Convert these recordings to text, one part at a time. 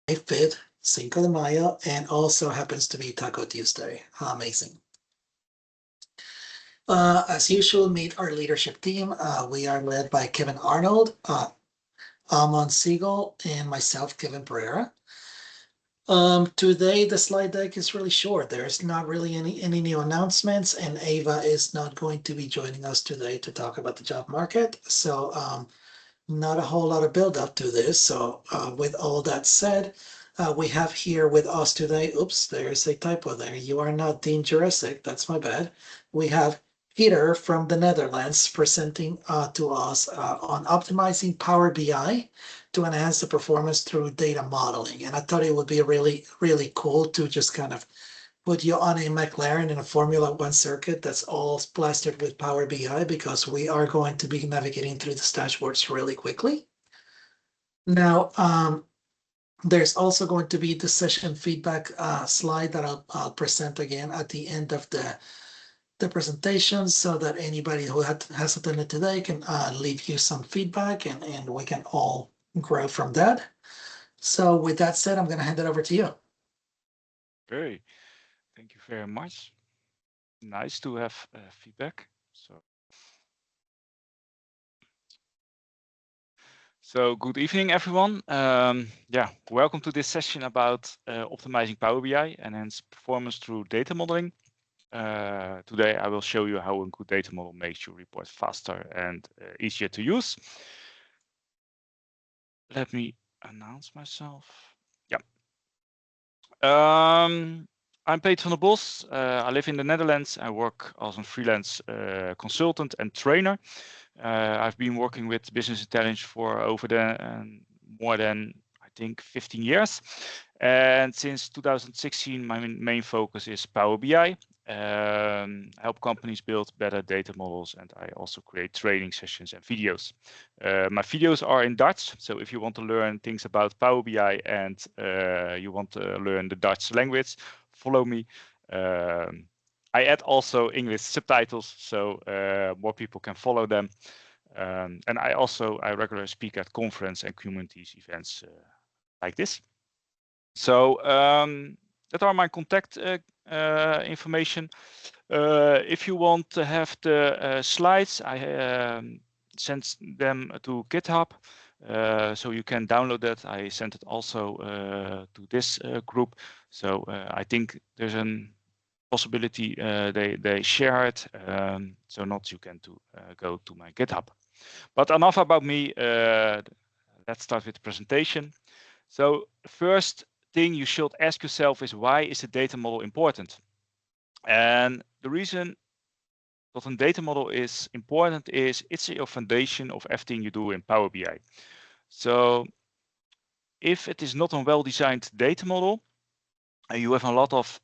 5th, Cinco de Mayo, and also happens to be Taco Tuesday. Amazing. As usual, meet our leadership team. We are led by Kevin Arnold, Amon Siegel, and myself, Kevin Pereira. Today the slide deck is really short. There's not really any new announcements, and Ava is not going to be joining us today to talk about the job market. So not a whole lot of build up to this. So with all that said, we have here with us today, oops, there's a typo there. You are not Dean Jurassic, that's my bad. We have Peter from the Netherlands presenting to us on optimizing Power BI to enhance the performance through data modeling. And I thought it would be really, really cool to just kind of put you on a McLaren in a Formula One circuit that's all plastered with Power BI because we are going to be navigating through the dashboards really quickly. Now, there's also going to be the session feedback slide that I'll present again at the end of the presentation so that anybody who has attended today can leave you some feedback and we can all grow from that. So with that said, I'm going to hand it over to you. Okay, thank you very much. Nice to have feedback. So good evening, everyone. Yeah, welcome to this session about optimizing Power BI and hence performance through data modeling. Today, I will show you how a good data model makes your report faster and easier to use. Let me announce myself. Yeah. I'm Peter van der Bos. I live in the Netherlands. I work as a freelance consultant and trainer. I've been working with business intelligence for more than, I think, 15 years. And since 2016, my main focus is Power BI. Help companies build better data models, and I also create training sessions and videos. My videos are in Dutch, so if you want to learn things about Power BI and you want to learn the Dutch language, follow me. I add also English subtitles, so more people can follow them. And I regularly speak at conference and communities events like this. So that are my contact information. If you want to have the slides, I sent them to GitHub, so you can download that. I sent it also to this group. So I think there's a possibility they share it. So not you can go to my GitHub. But enough about me. Let's start with the presentation. So the first thing you should ask yourself is, why is the data model important? And the reason that a data model is important is it's your foundation of everything you do in Power BI. So if it is not a well-designed data model, you have a lot of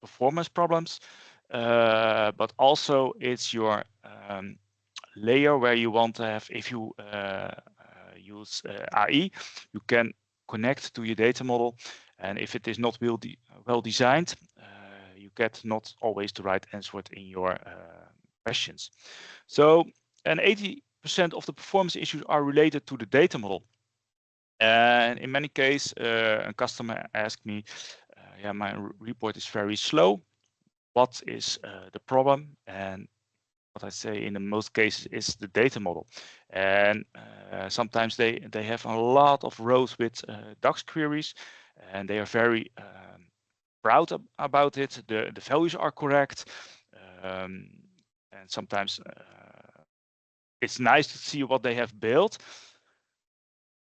performance problems, but also it's your layer where you want to have, if you use AI, you can connect to your data model, and if it is not well designed, you get not always the right answer in your questions. So, and 80% of the performance issues are related to the data model. And in many cases, a customer asked me, yeah, my report is very slow. What is the problem? And what I say in the most cases is the data model. And sometimes they have a lot of rows with DAX queries, and they are very proud about it. The values are correct. And sometimes it's nice to see what they have built.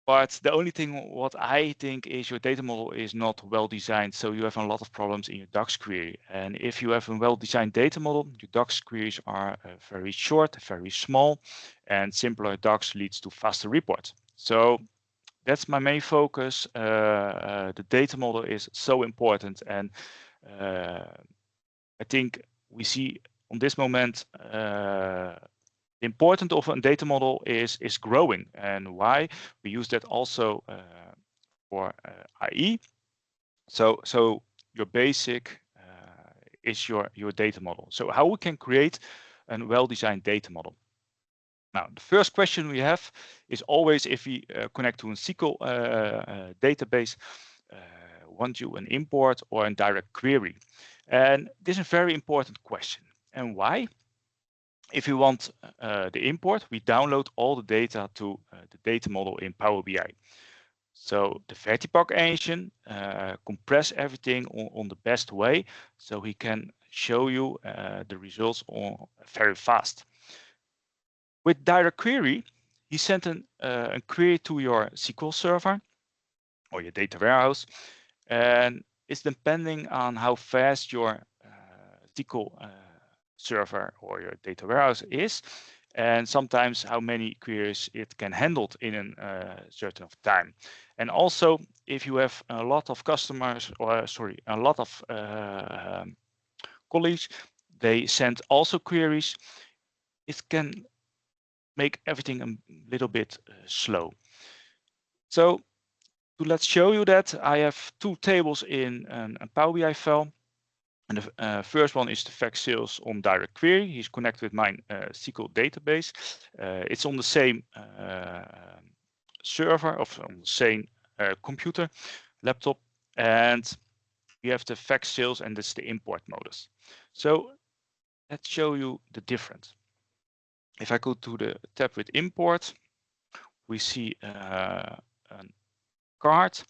But the only thing what I think is your data model is not well designed, so you have a lot of problems in your DAX query. And if you have a well designed data model, your DAX queries are very short, very small, and simpler DAX leads to faster reports. So that's my main focus. The data model is so important, and I think we see on this moment the importance of a data model is growing, and why we use that also for IE. So your basic is your data model. So how we can create a well-designed data model. Now, the first question we have is always if we connect to a SQL database, want you an import or a direct query? And this is a very important question. And why? If you want the import, we download all the data to the data model in Power BI. So the Vertipack engine compress everything on the best way, so he can show you the results very fast. With direct query, he sent a query to your SQL server or your data warehouse, and it's depending on how fast your SQL server or your data warehouse is, and sometimes how many queries it can handle in a certain of time. And also, if you have a lot of customers, or sorry, a lot of colleagues, they send also queries, it can make everything a little bit slow. So let's show you that I have two tables in a Power BI file. And the first one is the fact sales on direct query. He's connected with my SQL database. It's on the same server of on the same computer, laptop, and we have the fact sales, and that's the import modus. So let's show you the difference. If I go to the tab with import, we see a card.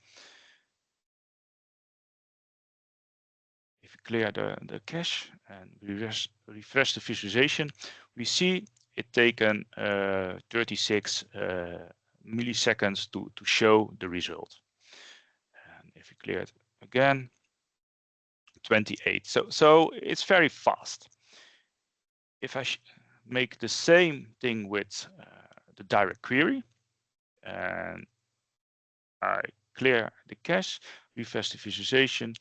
If we clear the cache and refresh the visualization, we see it taken 36 milliseconds to show the result. And if we clear it again, 28. So it's very fast. If I make the same thing with the direct query, and I clear the cache, refresh the visualization,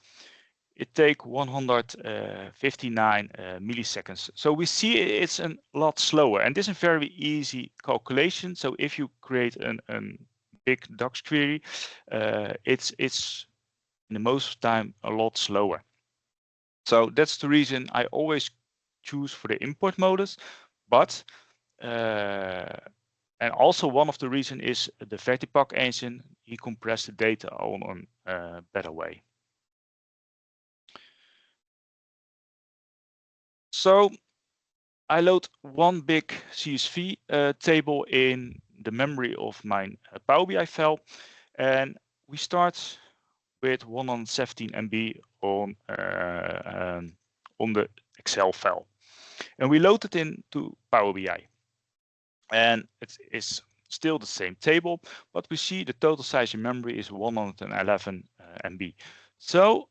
it takes 159 milliseconds. So we see it's a lot slower, and this is a very easy calculation. So if you create a big DAX query, it's in the most of the time a lot slower. So that's the reason I always choose for the import modus, but and also one of the reason is the Vertipack engine. He compressed the data on a better way. So I load one big CSV table in the memory of my Power BI file, and we start with 117 MB on the Excel file, and we load it into Power BI, and it is still the same table, but we see the total size in memory is 111 MB. So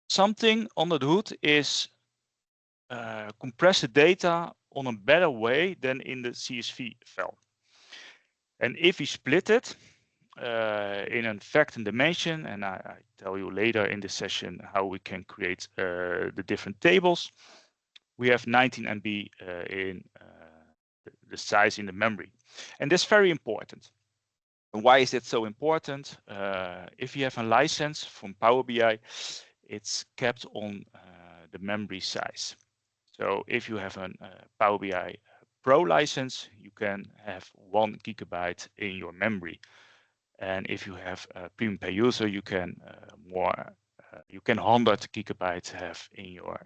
something under the hood is compress the data on a better way than in the CSV file. And if we split it in a fact and dimension, and I tell you later in the session how we can create the different tables, we have 19 MB in the size in the memory. And that's very important. And why is it so important? If you have a license from Power BI, it's kept on the memory size. So if you have a Power BI Pro license, you can have 1 GB in your memory. And if you have a premium pay user, you can you can 100 GB have in your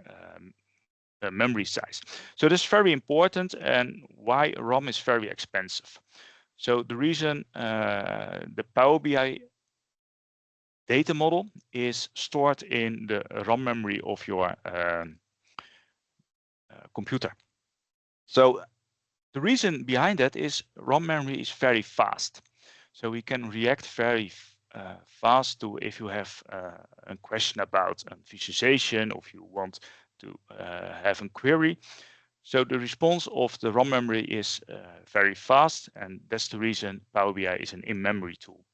memory size. So this is very important, and why RAM is very expensive. So the reason the Power BI data model is stored in the RAM memory of your computer. So the reason behind that is RAM memory is very fast. So we can react very fast to if you have a question about a visualization, or if you want to have a query. So the response of the RAM memory is very fast, and that's the reason Power BI is an in-memory tool.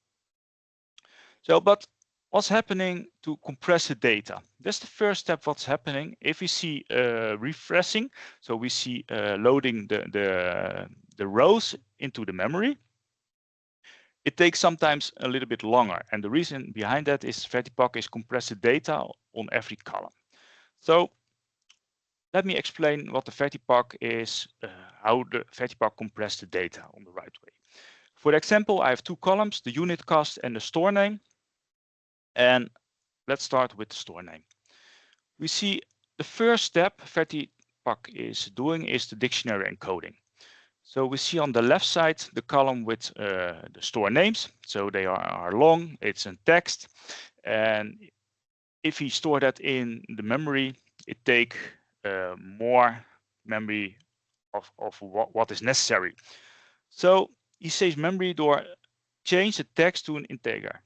So, but what's happening to compress the data? That's the first step. What's happening if we see refreshing? So we see loading the rows into the memory. It takes sometimes a little bit longer, and the reason behind that is Vertipack is compressed data on every column. So let me explain what the Vertipack is, how the Vertipack compress the data on the right way. For the example, I have two columns, the unit cost and the store name. And let's start with the store name. We see the first step Vertipack is doing is the dictionary encoding. So we see on the left side the column with the store names. So they are long, it's in text. And if we store that in the memory, it take more memory of what is necessary. So he says memory door change the text to an integer.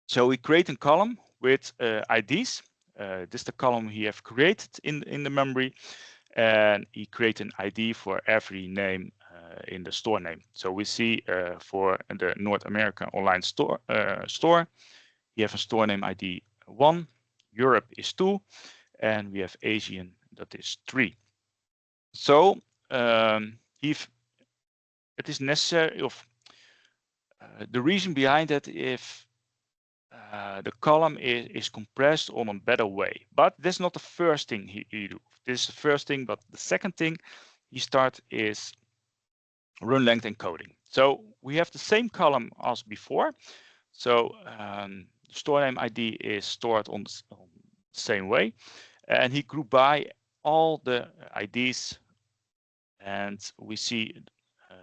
So we create a column with IDs. This is the column he have created in the memory, and he create an ID for every name in the store name. So we see for the North American online store, you have a store name ID 1, Europe is 2, and we have Asian, that is 3. So if it is necessary of the reason behind that, if the column is compressed on a better way, but that's not the first thing he do. This is the first thing, but the second thing he start is run length encoding. So we have the same column as before. So store name ID is stored on the same way, and he group by all the IDs, and we see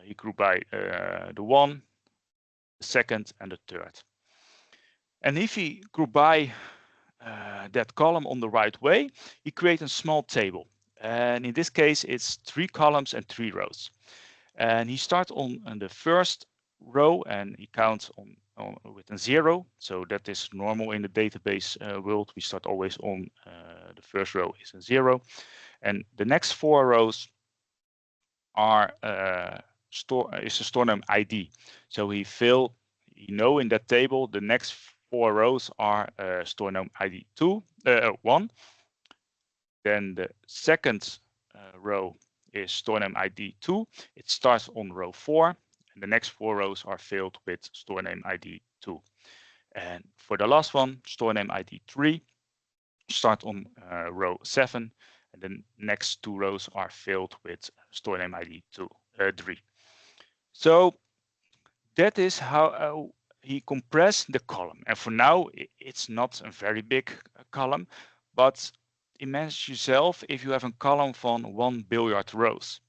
he group by the 1, the 2nd, and the 3rd. And if he group by that column on the right way, he create a small table. And in this case, it's 3 columns and 3 rows. And he starts on the first row and he counts on with a 0. So that is normal in the database world. We start always on the first row is a 0. And the next 4 rows are is a store name ID. So he know in that table the next 4 rows are store name ID 1. Then the second row is store name ID 2. It starts on row 4, and the next 4 rows are filled with store name ID 2. And for the last one, store name ID 3, start on row 7, and the next 2 rows are filled with store name ID 3. So that is how he compressed the column. And for now, it's not a very big column, but imagine yourself if you have a column from 1 billion rows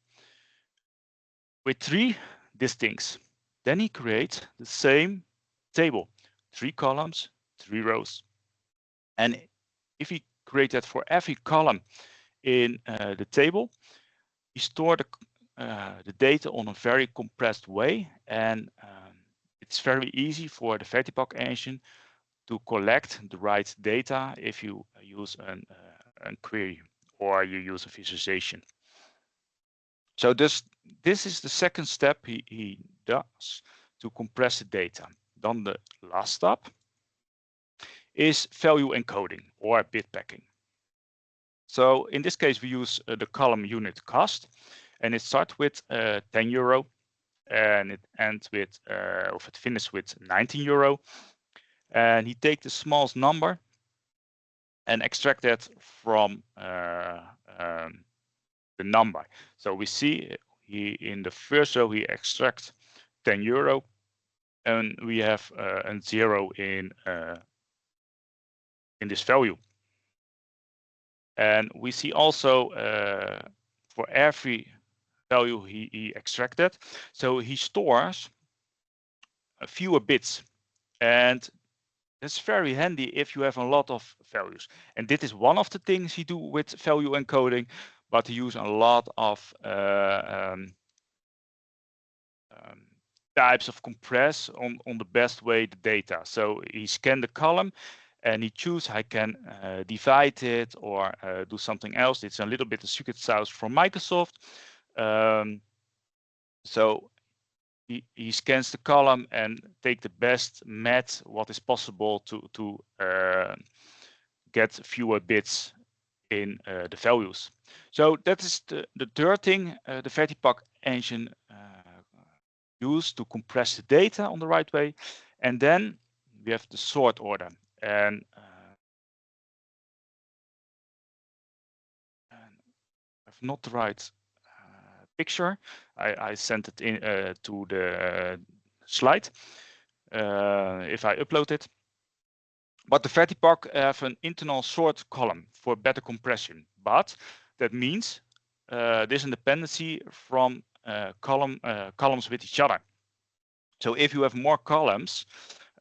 with 3 distincts. Then he creates the same table, 3 columns, 3 rows. And if he create that for every column in the table, he store the data on a very compressed way, and it's very easy for the Vertipack engine to collect the right data if you use a query or you use a visualization. So this is the second step he does to compress the data. Then the last step is value encoding or bit packing. So in this case, we use the column unit cost, and it starts with 10 euro, and it ends with, or it finishes with 19 euro. And he takes the smallest number and extract that from the number. So we see in the first row, he extracts 10 euro, and we have a 0 in this value. And we see also for every value he extracted, so he stores a fewer bits, and that's very handy if you have a lot of values. And this is one of the things he do with value encoding, but he use a lot of types of compress on the best way the data. So he scan the column and he choose I can divide it or do something else. It's a little bit a secret sauce from Microsoft. So he scans the column and take the best match what is possible to get fewer bits in the values. So that is the third thing the Vertipack engine use to compress the data on the right way. And then we have the sort order. And have not the right picture. I sent it in to the slide if I upload it. But the Vertipack have an internal sort column for better compression. But that means there's a dependency from columns with each other. So if you have more columns,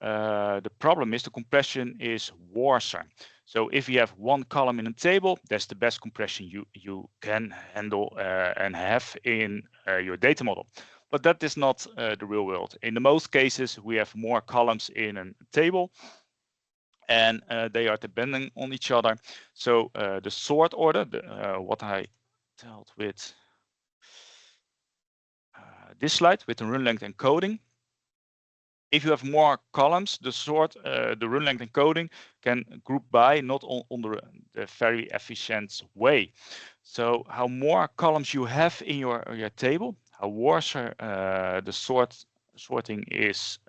the problem is the compression is worse. So if you have one column in a table, that's the best compression you can handle and have in your data model. But that is not the real world. In the most cases, we have more columns in a table, and they are depending on each other. So the sort order, what I dealt with this slide with the run length encoding. If you have more columns, the run length encoding can group by not on the very efficient way. So how more columns you have in your table, how worse the sorting is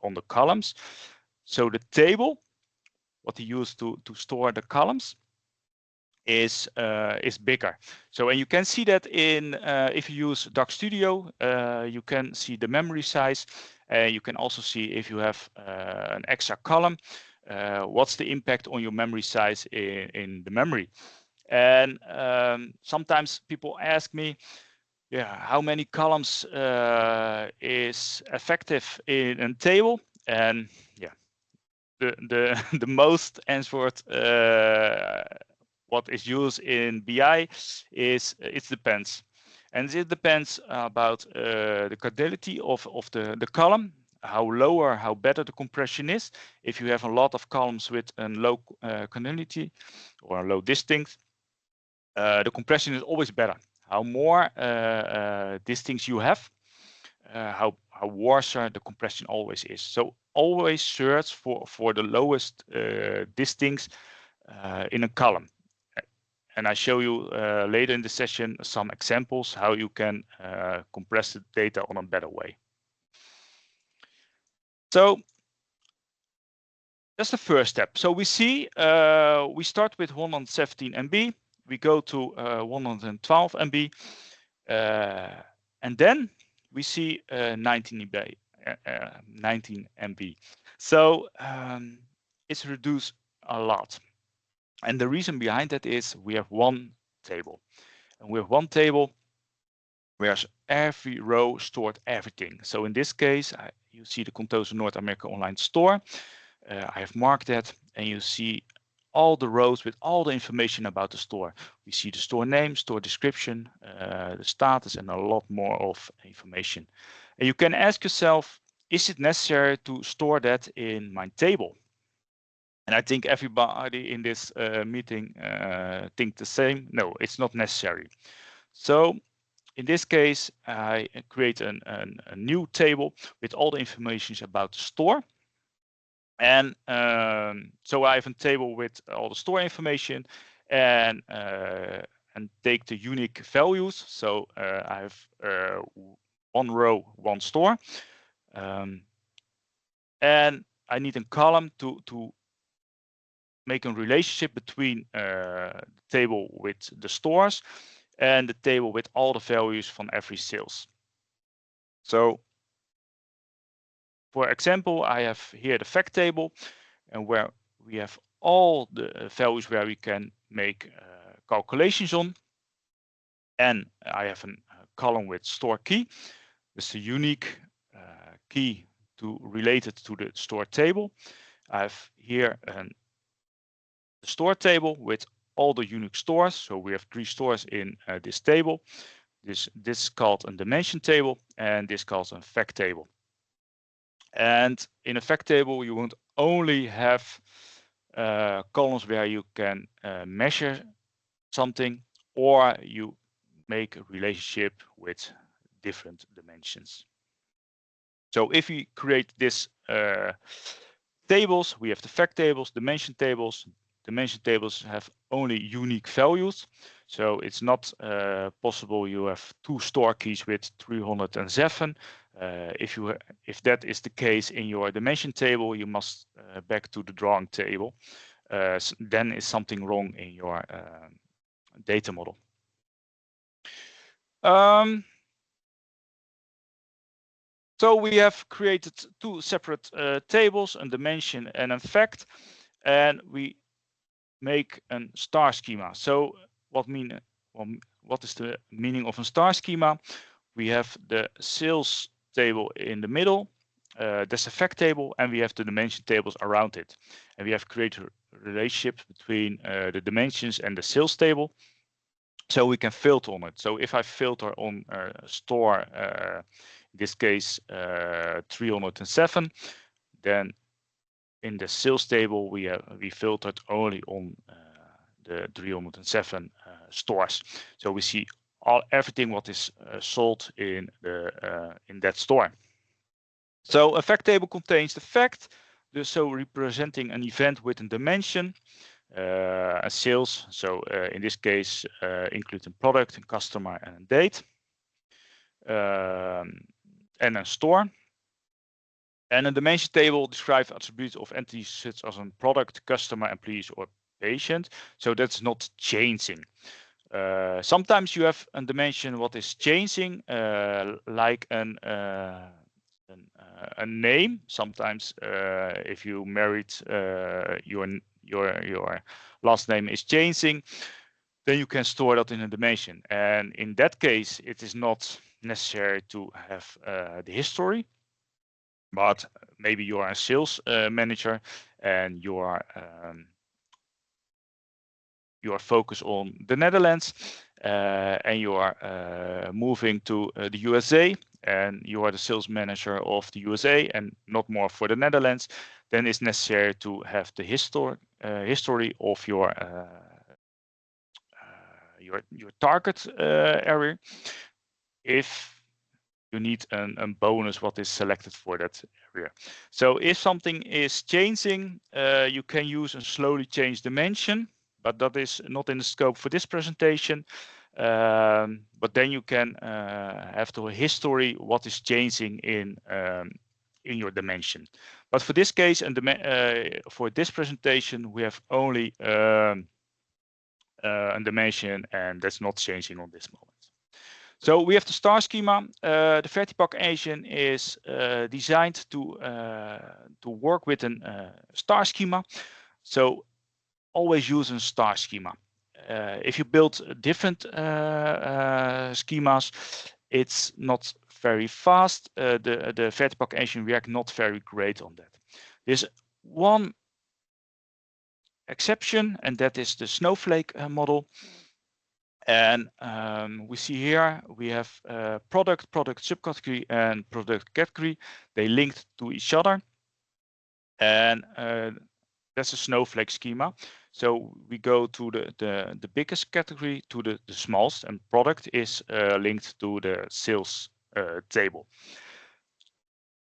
on the columns. So the table, what you use to store the columns, is bigger. So, and you can see that in if you use Doc Studio, you can see the memory size. You can also see if you have an extra column, what's the impact on your memory size in the memory. And sometimes people ask me, yeah, how many columns is effective in a table? And yeah, the most answered what is used in BI is it depends. And it depends about the cardinality of the column, how lower, how better the compression is. If you have a lot of columns with a low cardinality or a low distinct, the compression is always better. How more distincts you have, how worse the compression always is. So always search for the lowest distincts in a column. And I show you later in the session some examples how you can compress the data on a better way. So that's the first step. So we see we start with 117 MB, we go to 112 MB, and then we see 19 MB. So it's reduced a lot. And the reason behind that is we have one table. And we have one table where every row stored everything. So in this case, you see the Contoso North America Online Store. I have marked that, and you see all the rows with all the information about the store. We see the store name, store description, the status, and a lot more of information. And you can ask yourself, is it necessary to store that in my table? And I think everybody in this meeting think the same. No, it's not necessary. So in this case, I create a new table with all the information about the store. And so I have a table with all the store information and take the unique values. So I have one row, one store. And I need a column to make a relationship between the table with the stores and the table with all the values from every sales. So for example, I have here the fact table, and where we have all the values where we can make calculations on. And I have a column with store key. It's a unique key related to the store table. I have here the store table with all the unique stores. So we have 3 stores in this table. This is called a dimension table, and this is called a fact table. And in a fact table, you won't only have columns where you can measure something, or you make a relationship with different dimensions. So if we create this tables, we have the fact tables, dimension tables. Dimension tables have only unique values. So it's not possible you have 2 store keys with 307. If that is the case in your dimension table, you must back to the drawing table. Then is something wrong in your data model. So we have created two separate tables, a dimension and a fact, and we make a star schema. So what is the meaning of a star schema? We have the sales table in the middle, that's a fact table, and we have the dimension tables around it. And we have created a relationship between the dimensions and the sales table, so we can filter on it. So if I filter on a store, in this case 307, then in the sales table we filtered only on the 307 stores. So we see everything what is sold in that store. So a fact table contains the fact, so representing an event with a dimension, a sales, so in this case includes a product, a customer, and a date, and a store. And a dimension table describes attributes of entities such as a product, customer, employees, or patient. So that's not changing. Sometimes you have a dimension what is changing, like a name. Sometimes if you married, your last name is changing, then you can store that in a dimension. And in that case, it is not necessary to have the history. But maybe you are a sales manager and you are focused on the Netherlands, and you are moving to the USA, and you are the sales manager of the USA and not more for the Netherlands. Then it's necessary to have the history of your target area. If you need a bonus what is selected for that area. So if something is changing, you can use a slowly change dimension, but that is not in the scope for this presentation. But then you can have the history what is changing in your dimension. But for this case and for this presentation, we have only a dimension, and that's not changing on this moment. So we have the star schema. The Vertipack engine is designed to work with a star schema. So always use a star schema. If you build different schemas, it's not very fast. The Vertipack engine reacts not very great on that. There's one exception, and that is the snowflake model. And we see here we have product subcategory, and product category. They linked to each other, and that's a snowflake schema. So we go to the biggest category to the smallest, and product is linked to the sales table.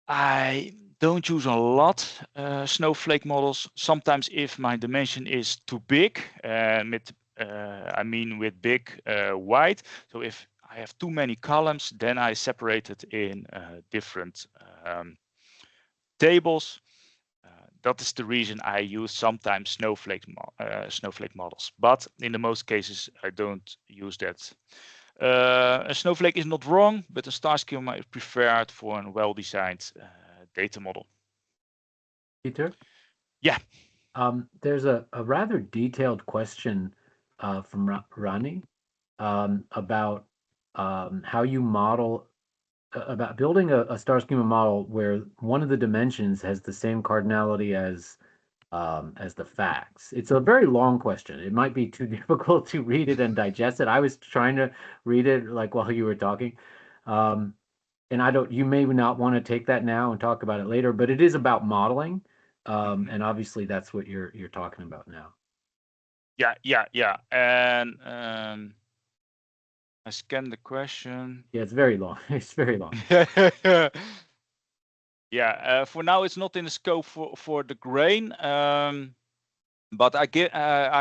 I don't use a lot snowflake models. Sometimes if my dimension is too big, I mean with big wide. So if I have too many columns, then I separate it in different tables. That is the reason I use sometimes snowflake models, but in the most cases I don't use that. A snowflake is not wrong, but a star schema is preferred for a well-designed data model. Peter? Yeah. There's a rather detailed question from Rani about how you model, about building a star schema model where one of the dimensions has the same cardinality as the facts. It's a very long question. It might be too difficult to read it and digest it. I was trying to read it like while you were talking. And you may not want to take that now and talk about it later, but it is about modeling. And obviously that's what you're talking about now. Yeah. And I scanned the question. Yeah, it's very long. It's very long. Yeah, for now it's not in the scope for the grain. But I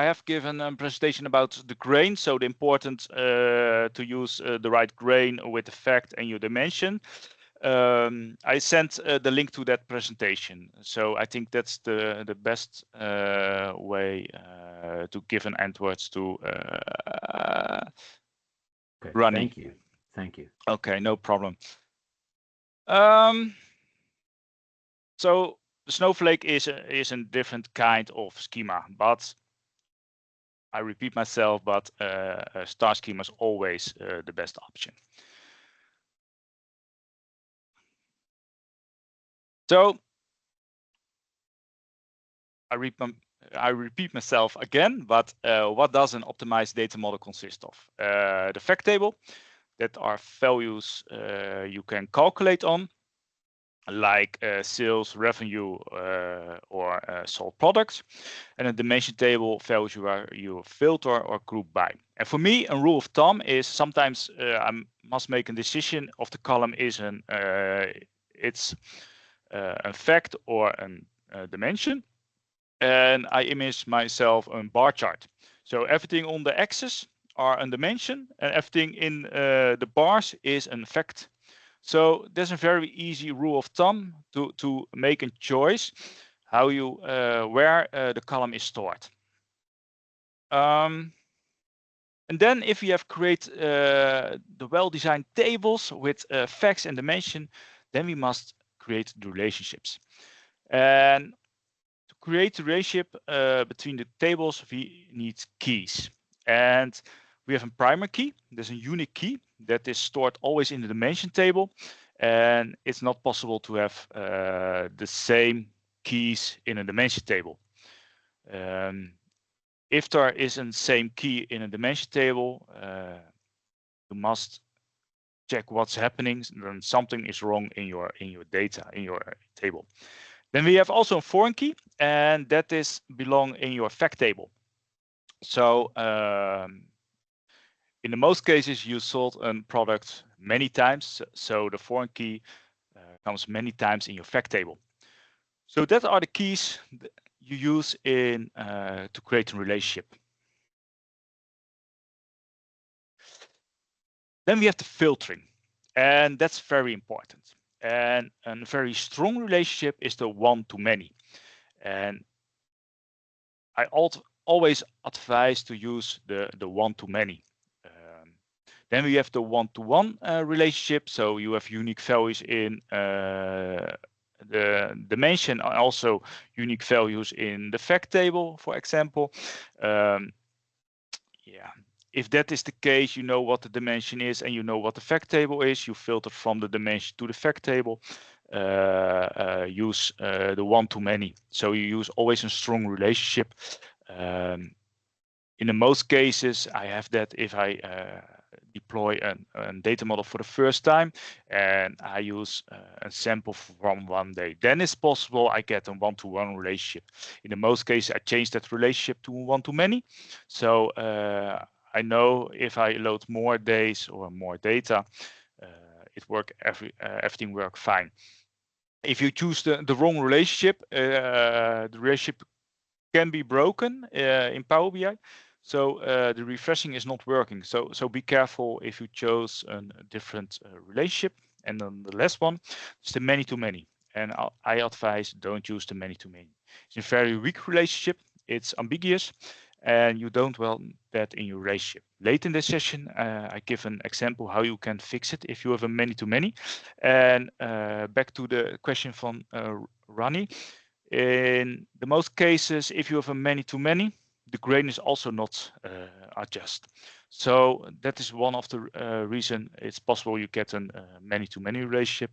have given a presentation about the grain, so the important to use the right grain with the fact and your dimension. I sent the link to that presentation, so I think that's the best way to give an answer to Okay, Rani. thank you. Thank you. Okay, no problem. So the snowflake is a different kind of schema, but I repeat myself, but a star schema is always the best option. So I repeat myself again, but what does an optimized data model consist of? The fact table, that are values you can calculate on, like sales, revenue, or sold products, and a dimension table values you filter or group by. And for me, a rule of thumb is sometimes I must make a decision of the column is it's a fact or a dimension, and I image myself a bar chart. So everything on the axis are a dimension, and everything in the bars is a fact. So there's a very easy rule of thumb to make a choice how you where the column is stored. And then if you have created the well-designed tables with facts and dimension, then we must create the relationships. And to create the relationship between the tables, we need keys. And we have a primary key. There's a unique key that is stored always in the dimension table. And it's not possible to have the same keys in a dimension table. If there is a same key in a dimension table, you must check what's happening. Then something is wrong in your data, in your table. Then we have also a foreign key, and that is belong in your fact table. So in the most cases, you sold a product many times, so the foreign key comes many times in your fact table. So that are the keys you use in to create a relationship. Then we have the filtering, and that's very important. And a very strong relationship is the one-to-many. And I always advise to use the one-to-many. Then we have the one-to-one relationship. So you have unique values in the dimension, and also unique values in the fact table, for example. Yeah, if that is the case, you know what the dimension is and you know what the fact table is. You filter from the dimension to the fact table. Use the one-to-many. So you use always a strong relationship. In the most cases, I have that if I deploy a data model for the first time and I use a sample from one day. Then it's possible I get a one-to-one relationship. In the most cases, I change that relationship to one-to-many. So I know if I load more days or more data, everything works fine. If you choose the wrong relationship, the relationship can be broken in Power BI. So the refreshing is not working. So be careful if you chose a different relationship. And then the last one is the many-to-many. And I advise don't use the many-to-many. It's a very weak relationship. It's ambiguous. And you don't want that in your relationship. Late in this session, I give an example how you can fix it if you have a many-to-many. And back to the question from Rani. In the most cases, if you have a many-to-many, the gradient is also not adjust. So that is one of the reason it's possible you get a many-to-many relationship.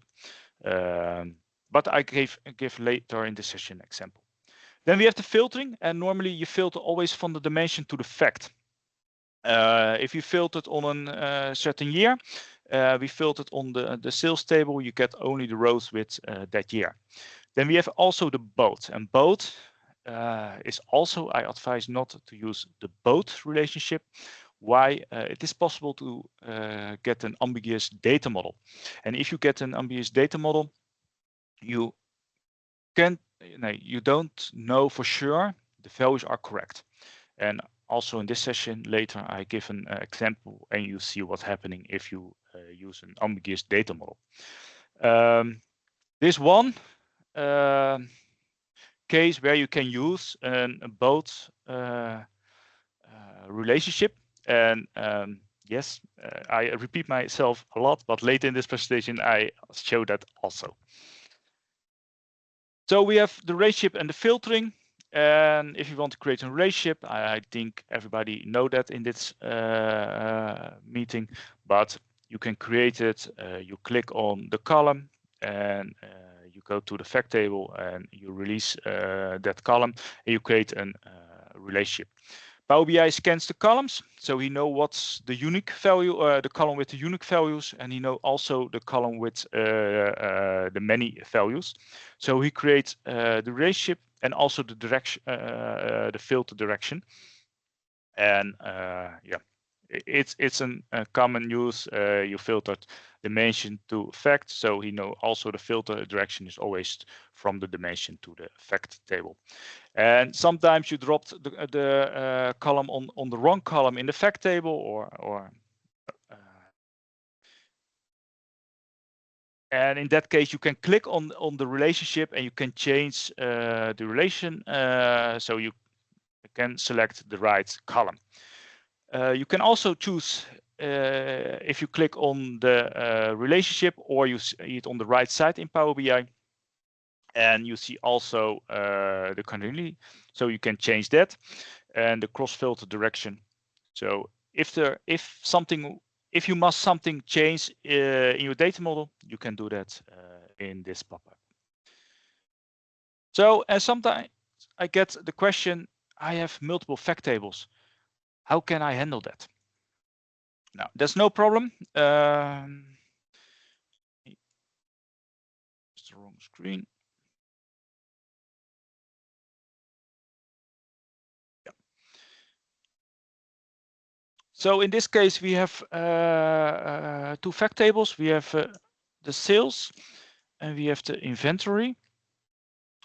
But I give later in the session example. Then we have the filtering, and normally you filter always from the dimension to the fact. If you filtered on a certain year, we filtered on the sales table, you get only the rows with that year. Then we have also the both, and both is also, I advise not to use the both relationship. Why? It is possible to get an ambiguous data model. And if you get an ambiguous data model, you don't know for sure the values are correct. And also in this session later, I give an example and you see what's happening if you use an ambiguous data model. This one case where you can use a both relationship, and Yes, I repeat myself a lot, but later in this presentation, I show that also. So we have the relationship and the filtering. And if you want to create a relationship, I think everybody know that in this meeting, but you can create it. You click on the column and you go to the fact table and you release that column and you create a relationship. Power BI scans the columns, so he know what's the unique value, the column with the unique values, and he know also the column with the many values. So he creates the relationship and also the direction, the filter direction. And yeah, it's a common use. You filtered dimension to fact, so he know also the filter direction is always from the dimension to the fact table. And sometimes you dropped the column on the wrong column in the fact table, or and in that case you can click on the relationship and you can change the relation, so you can select the right column. You can also choose if you click on the relationship, or you see it on the right side in Power BI, and you see also the continuity, so you can change that, and the cross filter direction. So if you must something change in your data model, you can do that in this pop-up. So, and sometimes I get the question, I have multiple fact tables. How can I handle that? Now, there's no problem. It's the wrong screen. Yeah. So in this case, we have two fact tables. We have the sales and we have the inventory.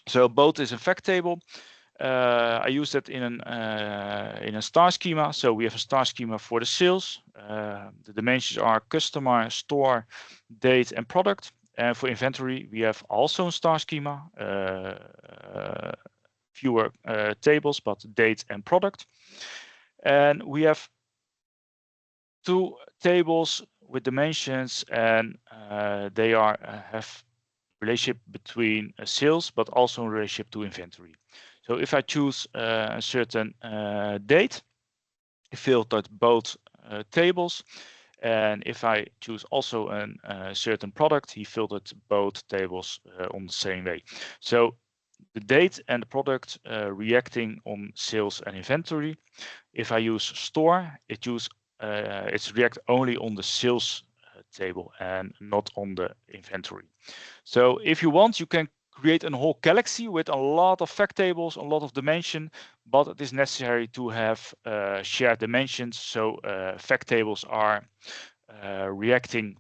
So both is a fact table. I use that in a star schema. So we have a star schema for the sales. The dimensions are customer, store, date, and product. And for inventory, we have also a star schema. Fewer tables, but date and product. And we have two tables with dimensions, and they have relationship between sales, but also in relationship to inventory. So if I choose a certain date, I filtered both tables. And if I choose also a certain product, he filtered both tables on the same way. So the date and the product reacting on sales and inventory. If I use store, it's react only on the sales table and not on the inventory. So if you want, you can create a whole galaxy with a lot of fact tables, a lot of dimension, but it is necessary to have shared dimensions. So fact tables are reacting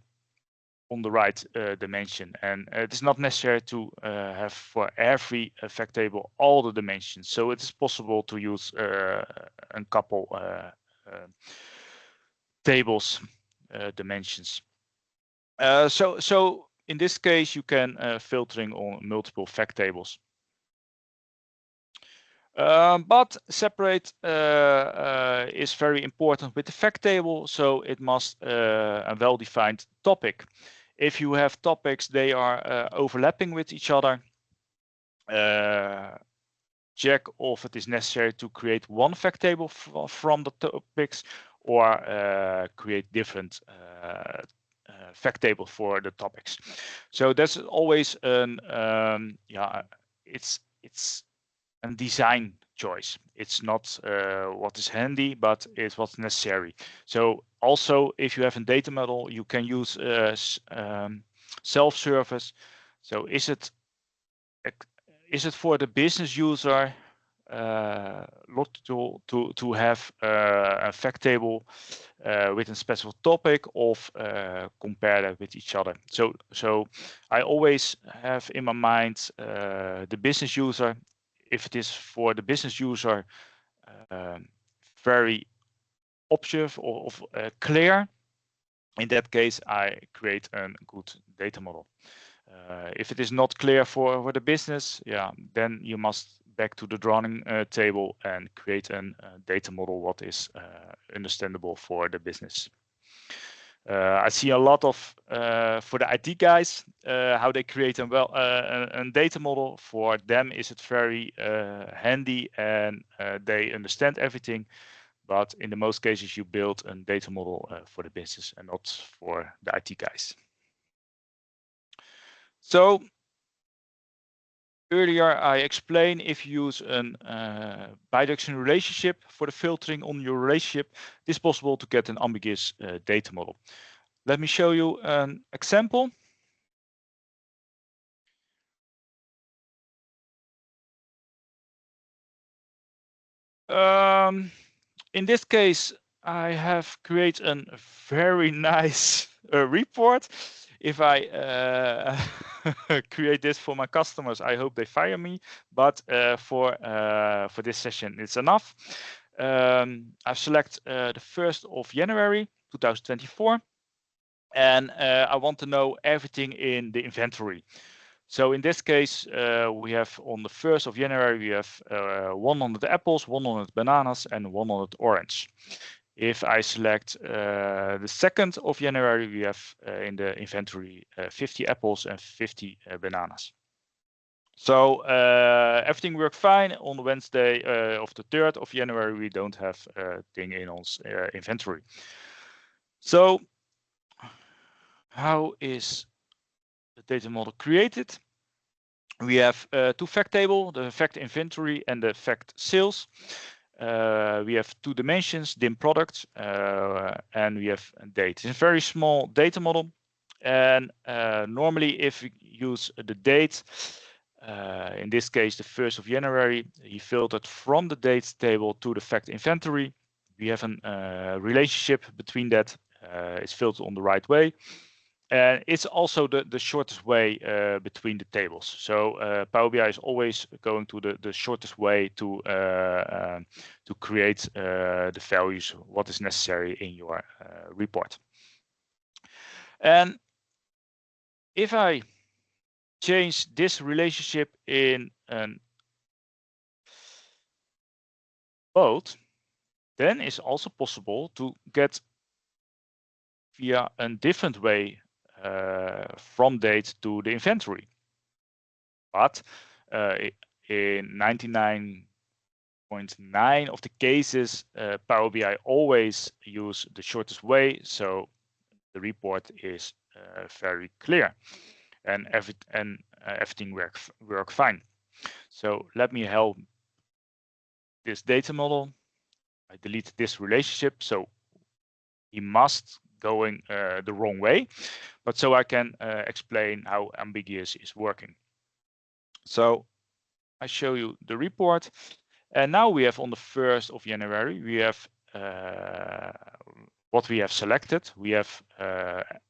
on the right dimension, and it is not necessary to have for every fact table all the dimensions. So it is possible to use a couple tables dimensions. So in this case, you can filtering on multiple fact tables. But separate is very important with the fact table, so it must a well-defined topic. If you have topics, they are overlapping with each other. Check if it is necessary to create one fact table from the topics, or create different fact table for the topics. So that's always it's a design choice. It's not what is handy, but it's what's necessary. So also, if you have a data model, you can use self-service. So is it for the business user to have a fact table with a special topic, of compare that with each other? So I always have in my mind the business user. If it is for the business user very obvious or clear, in that case I create a good data model. If it is not clear for the business, yeah, then you must back to the drawing table and create a data model what is understandable for the business. I see a lot of for the IT guys how they create a data model. For them, is it very handy and they understand everything. But in the most cases, you build a data model for the business and not for the IT guys. So earlier, I explained if you use a bidirectional relationship for the filtering on your relationship, it is possible to get an ambiguous data model. Let me show you an example. In this case, I have created a very nice report. If I create this for my customers, I hope they fire me. But for this session, it's enough. I've selected the 1st of January 2024, and I want to know everything in the inventory. So in this case, we have on the 1st of January, we have 100 apples, 100 bananas, and 100 orange. If I select the 2nd of January, we have in the inventory 50 apples and 50 bananas. So everything worked fine. On the Wednesday of the 3rd of January, we don't have a thing in our inventory. So how is the data model created? We have two fact table, the fact inventory and the fact sales. We have two dimensions, dim product, and we have a date. It's a very small data model. And normally if we use the date, in this case, the 1st of January, he filtered from the date table to the fact inventory. We have a relationship between that. It's filtered on the right way. And it's also the shortest way between the tables. So Power BI is always going to the shortest way to create the values, what is necessary in your report. And if I change this relationship in an both, then it's also possible to get via a different way from date to the inventory. But in 99.9% of the cases, Power BI always use the shortest way, so the report is very clear, and everything work fine. So let me help this data model. I delete this relationship, so he must going the wrong way, but so I can explain how ambiguous is working. So I show you the report, and now we have on the 1st of January, we have what we have selected. We have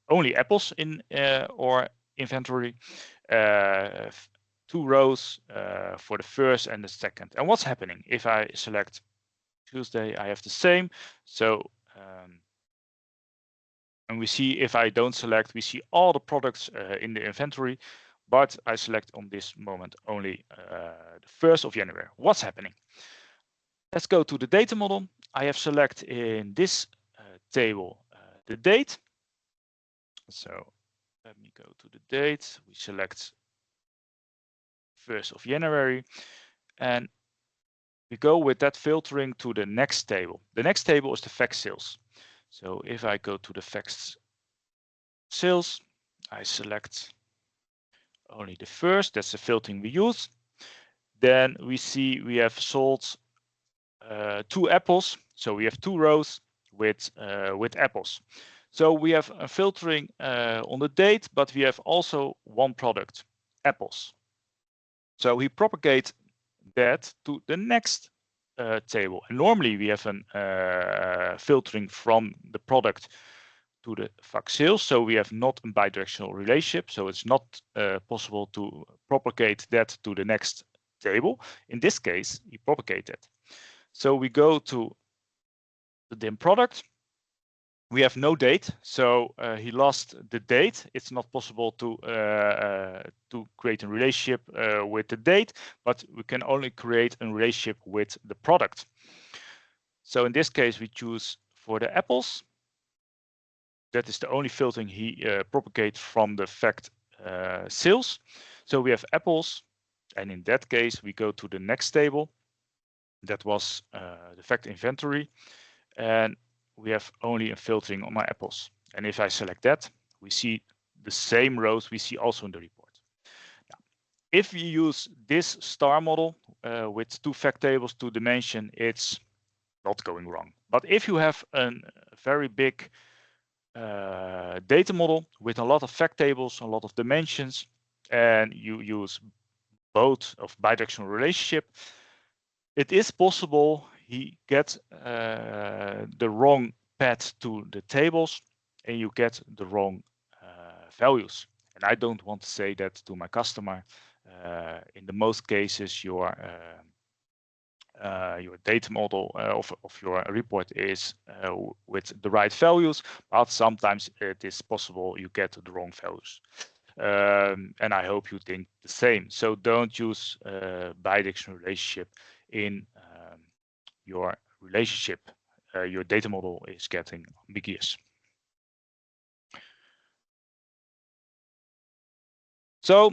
only apples in our inventory, 2 rows for the 1st and the 2nd. And what's happening if I select Tuesday? I have the same. So and we see if I don't select, we see all the products in the inventory, but I select on this moment only the 1st of January. What's happening? Let's go to the data model. I have select in this table the date. So let me go to the date. We select 1st of January, and we go with that filtering to the next table. The next table is the fact sales. So if I go to the facts sales, I select only the 1st. That's the filtering we use. Then we see we have sold 2 apples. So we have 2 rows with apples. So we have a filtering on the date, but we have also one product, apples. So we propagate that to the next table. And normally we have a filtering from the product to the fact sales. So we have not a bidirectional relationship. So it's not possible to propagate that to the next table. In this case, we propagate it. So we go to the dim product. We have no date, so he lost the date. It's not possible to create a relationship with the date, but we can only create a relationship with the product. So in this case, we choose for the apples. that is the only filtering he propagates from the fact sales. So we have apples, and in that case we go to the next table. That was the fact inventory, and we have only a filtering on my apples. And if I select that, we see the same rows we see also in the report. Now, if we use this star model with 2 fact tables, 2 dimension, it's not going wrong. But if you have a very big data model with a lot of fact tables, a lot of dimensions, and you use both of bidirectional relationship, it is possible he get the wrong path to the tables and you get the wrong values. And I don't want to say that to my customer. In the most cases, your data model of your report is with the right values, but sometimes it is possible you get the wrong values. And I hope you think the same. So don't use bidirectional relationship in your relationship. Your data model is getting ambiguous. So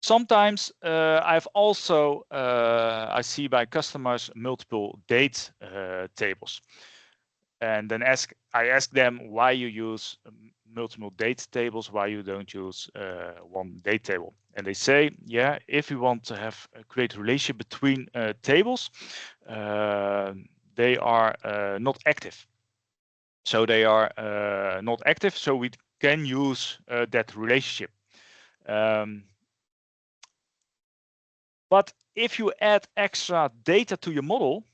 sometimes I've also I see by customers multiple date tables, and then I ask them why you use multiple date tables, why you don't use one date table, and they say, yeah, if you want to have a great relationship between tables, they are not active. So they are not active, so we can use that relationship. But if you add extra data to your model,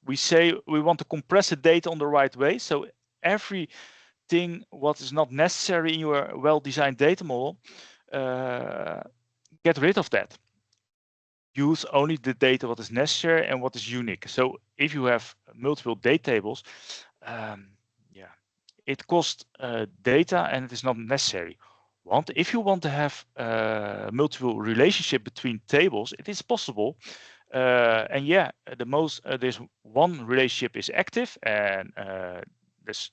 we say we want to compress the data on the right way. So everything what is not necessary in your well-designed data model, get rid of that. Use only the data what is necessary and what is unique. So if you have multiple data tables, yeah, it costs data and it is not necessary. If you want to have multiple relationship between tables, it is possible. And yeah, there's one relationship is active, and there's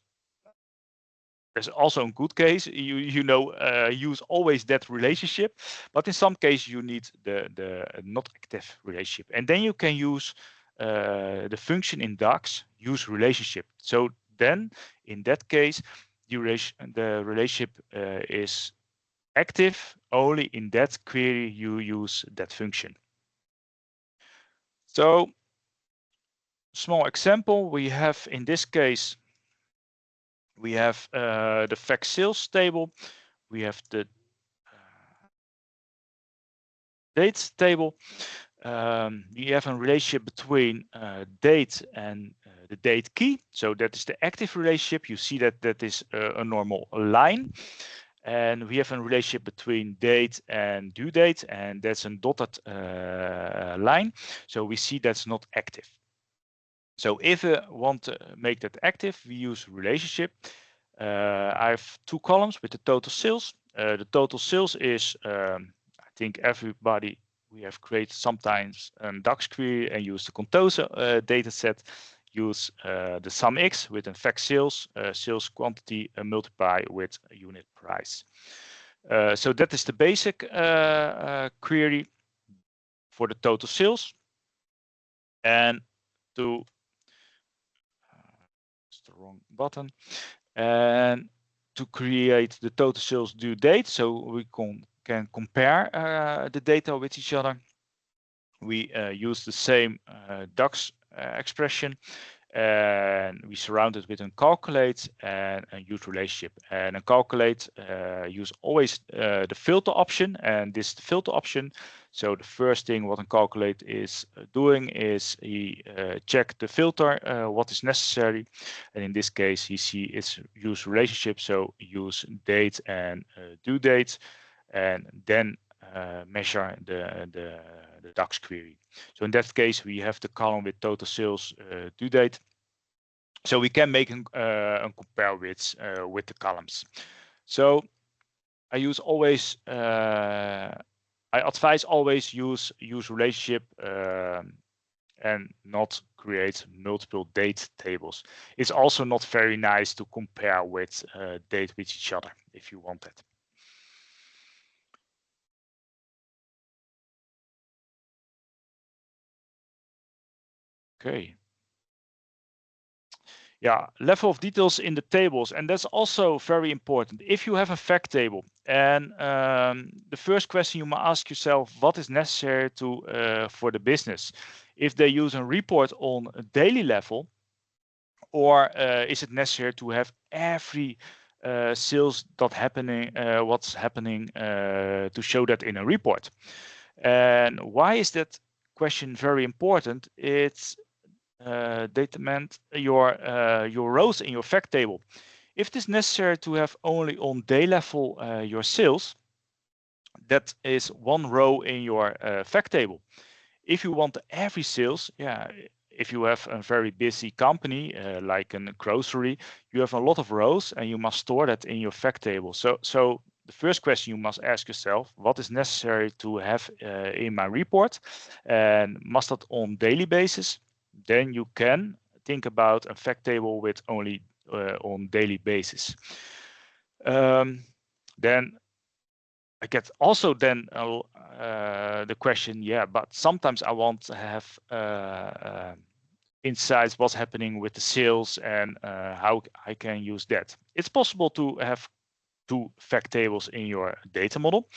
also a good case. Use always that relationship, but in some cases you need the not active relationship, and then you can use the function in DAX use relationship. So then in that case, the relationship is active only in that query you use that function. So small example we have in this case, we have the fact sales table, we have the dates table. We have a relationship between date and the date key. So that is the active relationship. You see that is a normal line. And we have a relationship between date and due date, and that's a dotted line. So we see that's not active. So if we want to make that active, we use relationship. I have 2 columns with the total sales. The total sales is, I think everybody, we have created sometimes a DAX query and use the Contoso data set. Use the sum x with in fact sales quantity and multiply with a unit price. So that is the basic query for the total sales. And to it's the wrong button. And to create the total sales due date, so we can compare the data with each other, we use the same DAX expression, and we surround it with a calculate and a use relationship. And a calculate use always the filter option, and this is the filter option. So the first thing what a calculate is doing is he check the filter what is necessary, and in this case he see its use relationship, so use date and due date, and then measure the DAX query. So in that case, we have the column with total sales due date. So we can make a compare with the columns. So I use always, I advise always use relationship and not create multiple date tables. It's also not very nice to compare with date with each other if you want that. Okay. Yeah, level of details in the tables, and that's also very important. If you have a fact table, and the first question you must ask yourself, what is necessary to for the business? If they use a report on a daily level, or is it necessary to have every sales what's happening to show that in a report? And why is that question very important? It's determined your rows in your fact table. If it is necessary to have only on day level your sales, that is one row in your fact table. If you want every sales, yeah, if you have a very busy company like a grocery, you have a lot of rows and you must store that in your fact table. So the first question you must ask yourself, what is necessary to have in my report, and must that on daily basis? Then you can think about a fact table with only on daily basis. Then I get also then the question, yeah, but sometimes I want to have insights what's happening with the sales and how I can use that. It's possible to have two fact tables in your data model,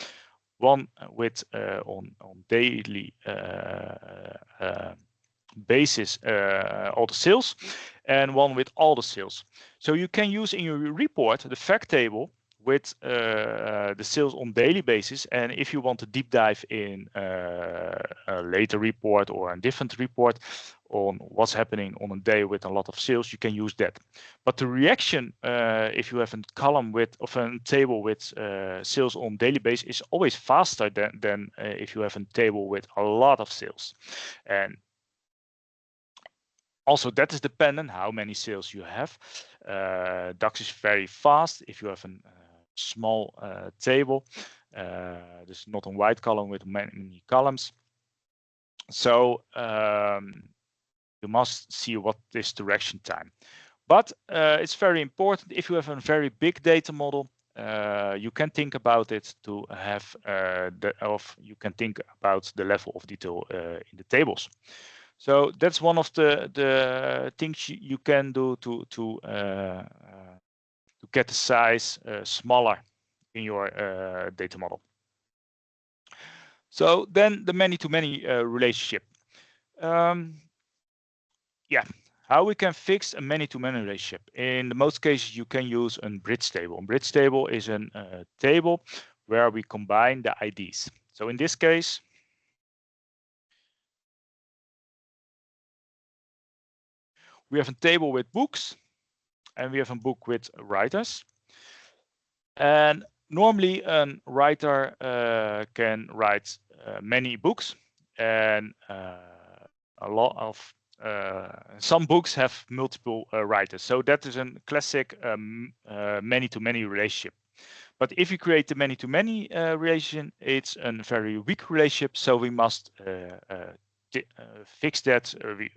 one with on daily basis all the sales, and one with all the sales. So you can use in your report the fact table with the sales on daily basis, and if you want to deep dive in a later report or a different report on what's happening on a day with a lot of sales, you can use that. But the reaction, if you have a column with of a table with sales on daily basis, is always faster than if you have a table with a lot of sales. And also, that is dependent how many sales you have. DAX is very fast. If you have a small table, there's not a white column with many columns. So you must see what is the reaction time. But it's very important if you have a very big data model. You can think about it to have you can think about the level of detail in the tables. So that's one of the things you can do to get the size smaller in your data model. So then the many-to-many relationship. Yeah, how we can fix a many-to-many relationship. In the most cases, you can use a bridge table. A bridge table is a table where we combine the IDs. So in this case, we have a table with books, and we have a book with writers. And normally a writer can write many books, and a lot of some books have multiple writers. So that is a classic many-to-many relationship. But if you create the many-to-many relation, it's a very weak relationship. So we must fix that.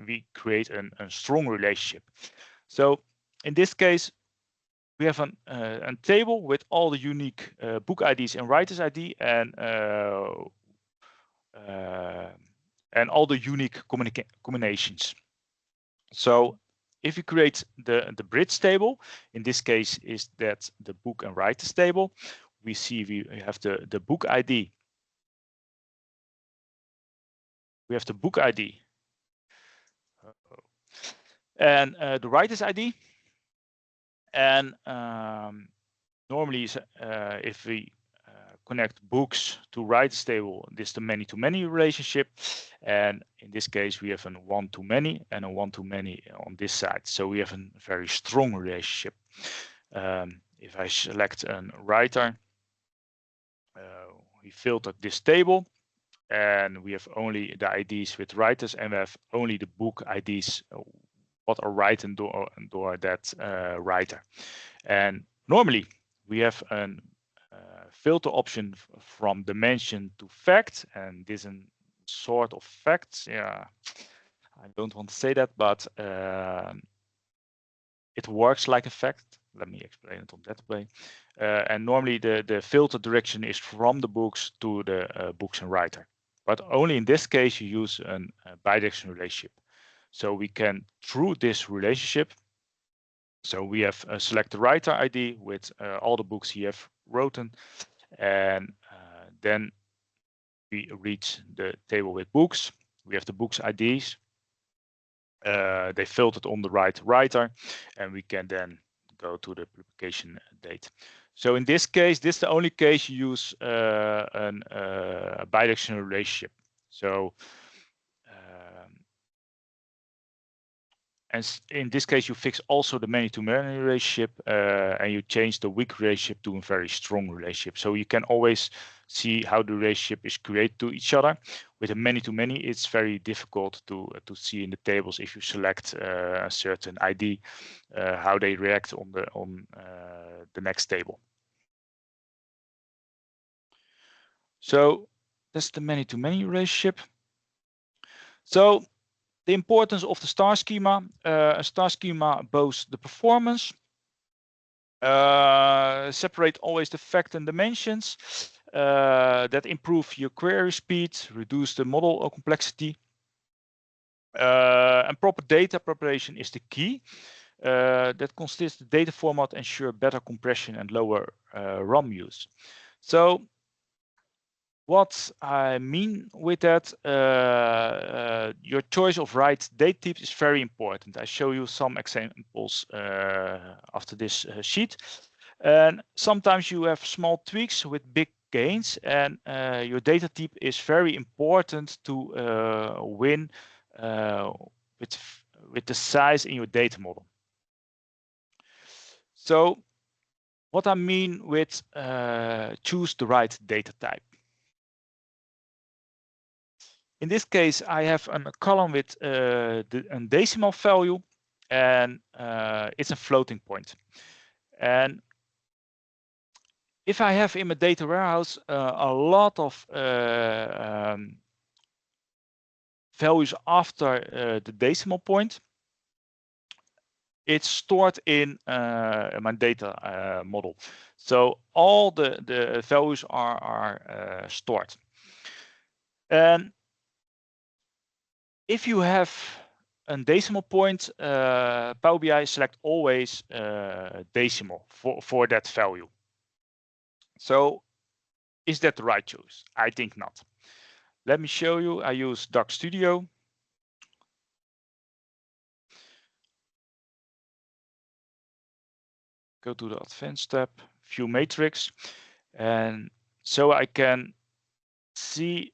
We create a strong relationship. So in this case, we have a table with all the unique book IDs and writers ID, and all the unique combinations. So if you create the bridge table, in this case is that the book and writers table, we see we have the book ID. We have the book ID and the writers ID. And normally, if we connect books to writers table, this is the many-to-many relationship. And in this case, we have a one-to-many and a one-to-many on this side. So we have a very strong relationship. If I select a writer, we filter this table, and we have only the IDs with writers, and we have only the book IDs what are written door that writer. And normally we have a filter option from dimension to fact, and this is a sort of facts. Yeah, I don't want to say that, but it works like a fact. Let me explain it on that way. And normally the filter direction is from the books to the books and writer. But only in this case you use a bidirectional relationship. So we can, through this relationship, so we have select the writer ID with all the books he have written, and then we reach the table with books. We have the books IDs. They filtered on the right writer, and we can then go to the publication date. So in this case, this is the only case you use a bidirectional relationship. So and in this case, you fix also the many-to-many relationship, and you change the weak relationship to a very strong relationship. So you can always see how the relationship is created to each other. With a many-to-many, it's very difficult to see in the tables if you select a certain ID, how they react on the next table. So that's the many-to-many relationship. So the importance of the star schema. A star schema boasts the performance. Separate always the fact and dimensions that improve your query speed, reduce the model complexity. And proper data preparation is the key. That consists the data format, ensure better compression and lower RAM use. So what I mean with that, your choice of right date type is very important. I show you some examples after this sheet. And sometimes you have small tweaks with big gains, and your data type is very important to win with the size in your data model. So what I mean with choose the right data type. In this case, I have a column with a decimal value, and it's a floating point. And if I have in my data warehouse a lot of values after the decimal point, it's stored in my data model. So all the values are stored. And if you have a decimal point, Power BI select always decimal for that value. So is that the right choice? I think not. Let me show you. I use Doc Studio. Go to the Advanced tab, View Matrix, and so I can see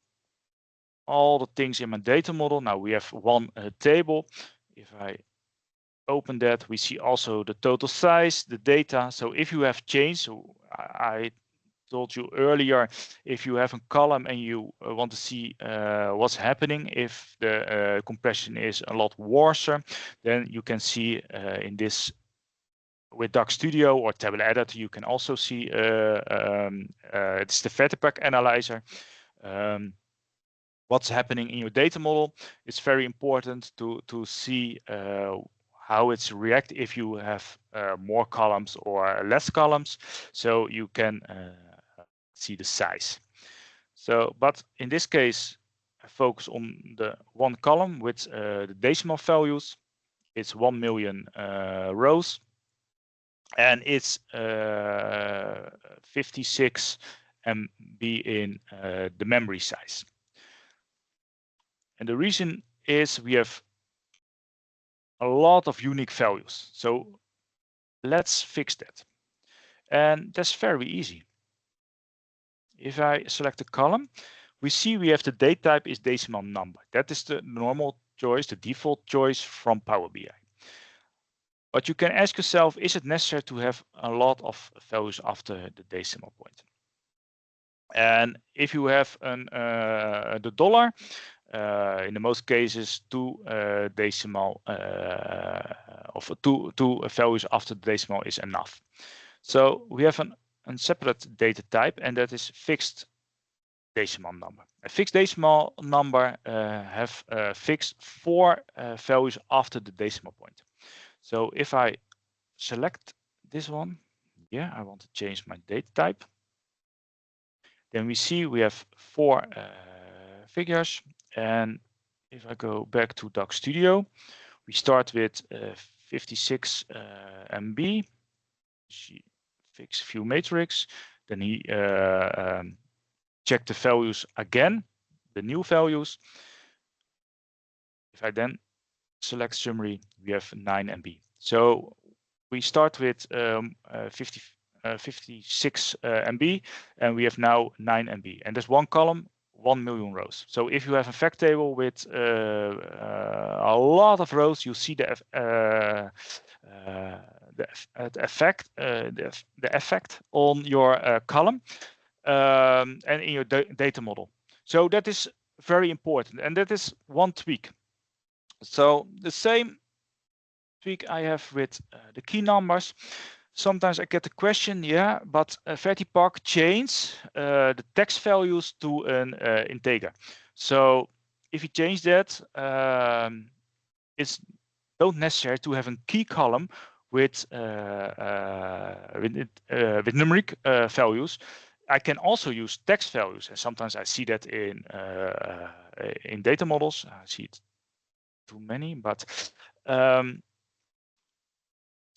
all the things in my data model. Now we have one table. If I open that, we see also the total size, the data. So if you have changed, so I told you earlier, if you have a column and you want to see what's happening, if the compression is a lot worse, then you can see in this with Doc Studio or Table Editor, you can also see it's the Vertipack analyzer. What's happening in your data model. It's very important to see how it's react if you have more columns or less columns, so you can see the size. So, but in this case, I focus on the one column with the decimal values. It's 1 million rows, and it's 56 MB in the memory size. And the reason is we have a lot of unique values. So let's fix that. And that's very easy. If I select a column, we see we have the date type is decimal number. That is the normal choice, the default choice from Power BI. But you can ask yourself, is it necessary to have a lot of values after the decimal point? And if you have the dollar, in the most cases, two decimal of two values after the decimal is enough. So we have a separate data type, and that is fixed decimal number. A fixed decimal number have fixed 4 values after the decimal point. So if I select this one, yeah, I want to change my data type. Then we see we have 4 figures. And if I go back to Doc Studio, we start with 56 MB. She fix view matrix. Then he check the values again, the new values. If I then select summary, we have 9 MB. So we start with 56 MB, and we have now 9 MB. And there's one column, 1 million rows. So if you have a fact table with a lot of rows, you see the effect on your column and in your data model. So that is very important, and that is one tweak. So the same tweak I have with the key numbers. Sometimes I get the question, yeah, but Vertipark change the text values to an integer. So if you change that, it's not necessary to have a key column with numeric values. I can also use text values, and sometimes I see that in data models. I see it too many, but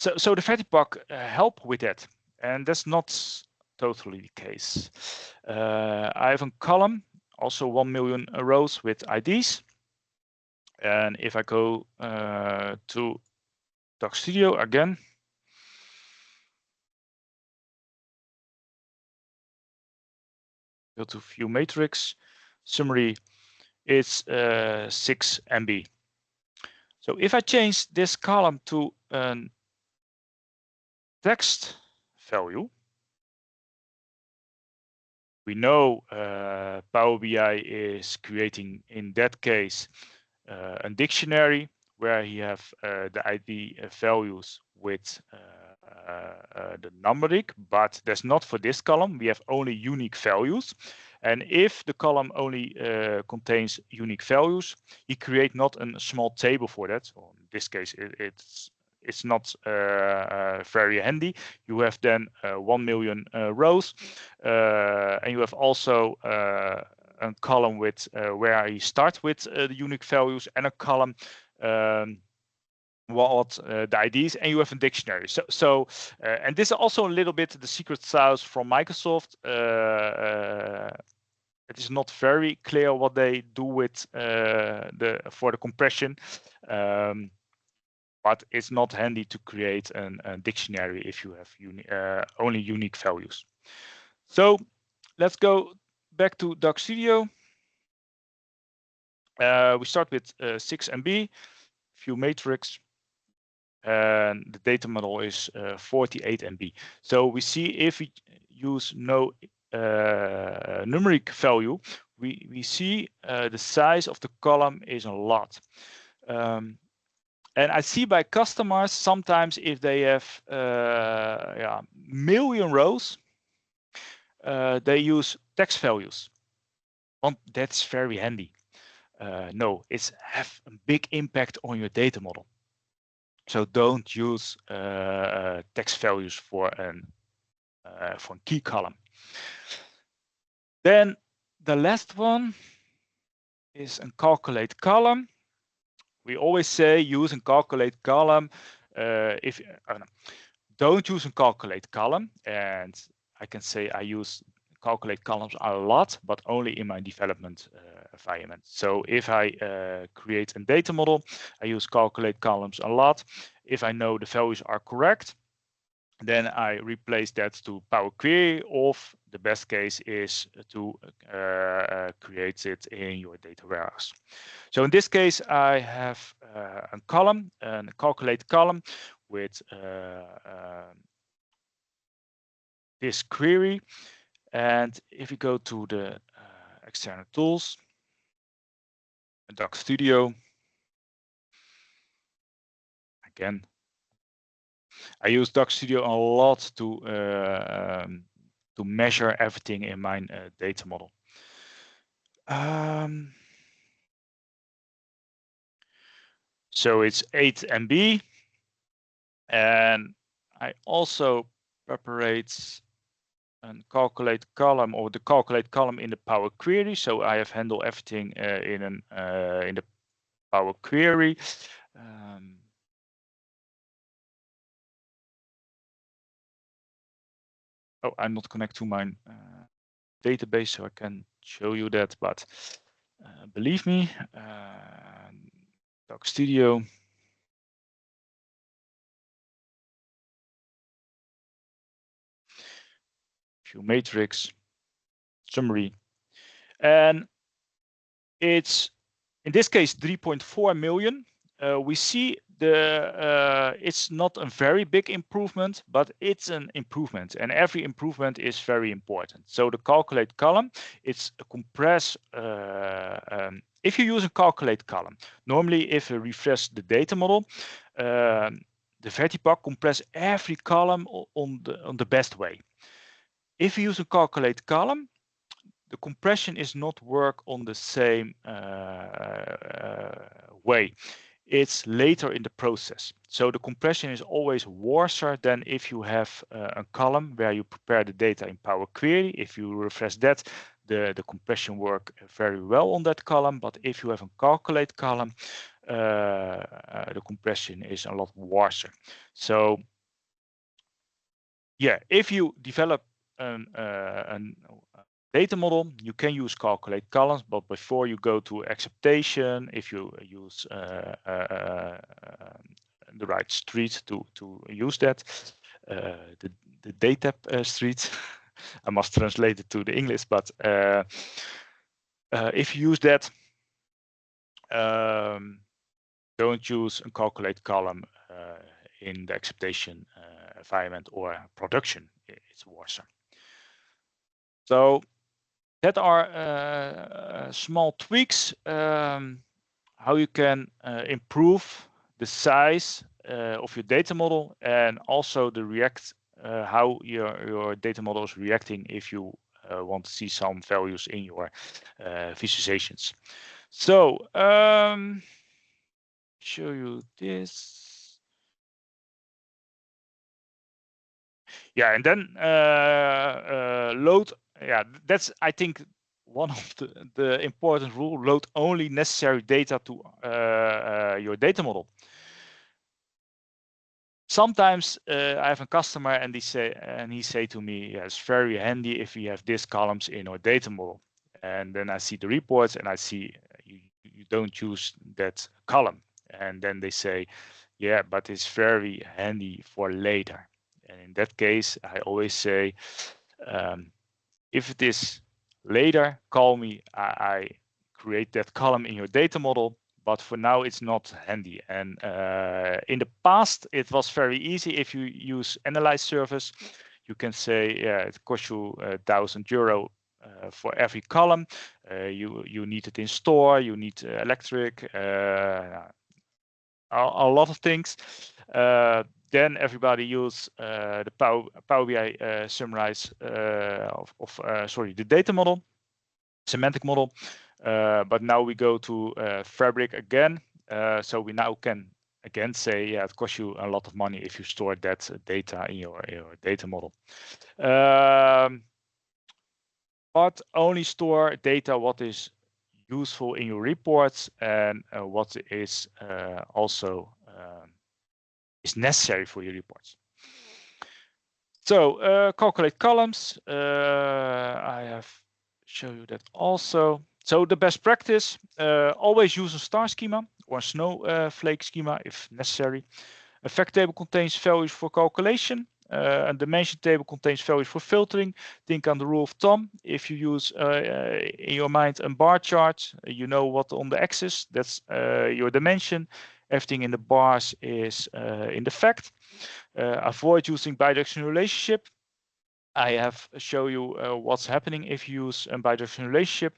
so the Vertipark help with that, and that's not totally the case. I have a column, also 1 million rows with IDs, and if I go to Doc Studio again, go to View Matrix, summary is 6 MB. So if I change this column to a text value, we know Power BI is creating, in that case, a dictionary where you have the ID values with the numeric, but that's not for this column. We have only unique values. And if the column only contains unique values, you create not a small table for that. Or in this case, it's not very handy. You have then 1 million rows, and you have also a column with where you start with the unique values, and a column what the IDs, and you have a dictionary. So and this is also a little bit the secret sauce from Microsoft. It is not very clear what they do with for the compression, but it's not handy to create a dictionary if you have only unique values. So let's go back to Doc Studio. We start with 6 MB, view matrix, and the data model is 48 MB. So we see if we use no numeric value, we see the size of the column is a lot. And I see by customers sometimes if they have million rows, they use text values. That's very handy. No, it's have a big impact on your data model. So don't use text values for a key column. Then the last one is a calculate column. We always say use a calculate column. If don't use a calculate column, and I can say I use calculate columns a lot, but only in my development environment. So if I create a data model, I use calculate columns a lot. If I know the values are correct, then I replace that to Power Query, or the best case is to create it in your data warehouse. So in this case, I have a column, a calculate column with this query. And if you go to the external tools, Doc Studio, again, I use Doc Studio a lot to measure everything in my data model. So it's 8 MB, and I also preparate and calculate column or the calculate column in the Power Query. So I have handled everything in the Power Query. Oh, I'm not connected to my database, so I can show you that. But believe me, Doc Studio. View matrix, summary, and it's in this case 3.4 million. We see it's not a very big improvement, but it's an improvement, and every improvement is very important. So the calculate column, it's a compress. If you use a calculate column, normally if you refresh the data model, the Vertipack compress every column on the best way. If you use a calculate column, the compression is not work on the same way. It's later in the process. So the compression is always worse than if you have a column where you prepare the data in Power Query. If you refresh that, the compression work very well on that column. But if you have a calculate column, the compression is a lot worse. So yeah, if you develop a data model, you can use calculate columns, but before you go to acceptation, if you use the right street to use that, the data street, I must translate it to the English, but if you use that, don't use a calculate column in the acceptation environment or production. It's worse. So that are small tweaks how you can improve the size of your data model and also the how your data model is reacting if you want to see some values in your visualizations. So show you this. Yeah, and then load. Yeah, that's I think one of the important rule. Load only necessary data to your data model. Sometimes I have a customer and he say to me, yeah, it's very handy if you have these columns in our data model. And then I see the reports and I see you don't use that column. And then they say, yeah, but it's very handy for later. And in that case, I always say, if it is later, call me. I create that column in your data model, but for now it's not handy. And in the past, it was very easy. If you use Analyze service, you can say, yeah, it costs you €1,000 for every column. You need it in store, you need electric, a lot of things. Then everybody use the Power BI summarize the data model, semantic model. But now we go to Fabric again. So we now can again say, yeah, it costs you a lot of money if you store that data in your data model. But only store data what is useful in your reports and what is also is necessary for your reports. So calculate columns. I have shown you that also. So the best practice, always use a star schema or a snowflake schema if necessary. A fact table contains values for calculation. A dimension table contains values for filtering. Think on the rule of thumb. If you use in your mind a bar chart, you know what on the axis, that's your dimension. Everything in the bars is in the fact. Avoid using bidirectional relationship. I have shown you what's happening if you use a bidirectional relationship.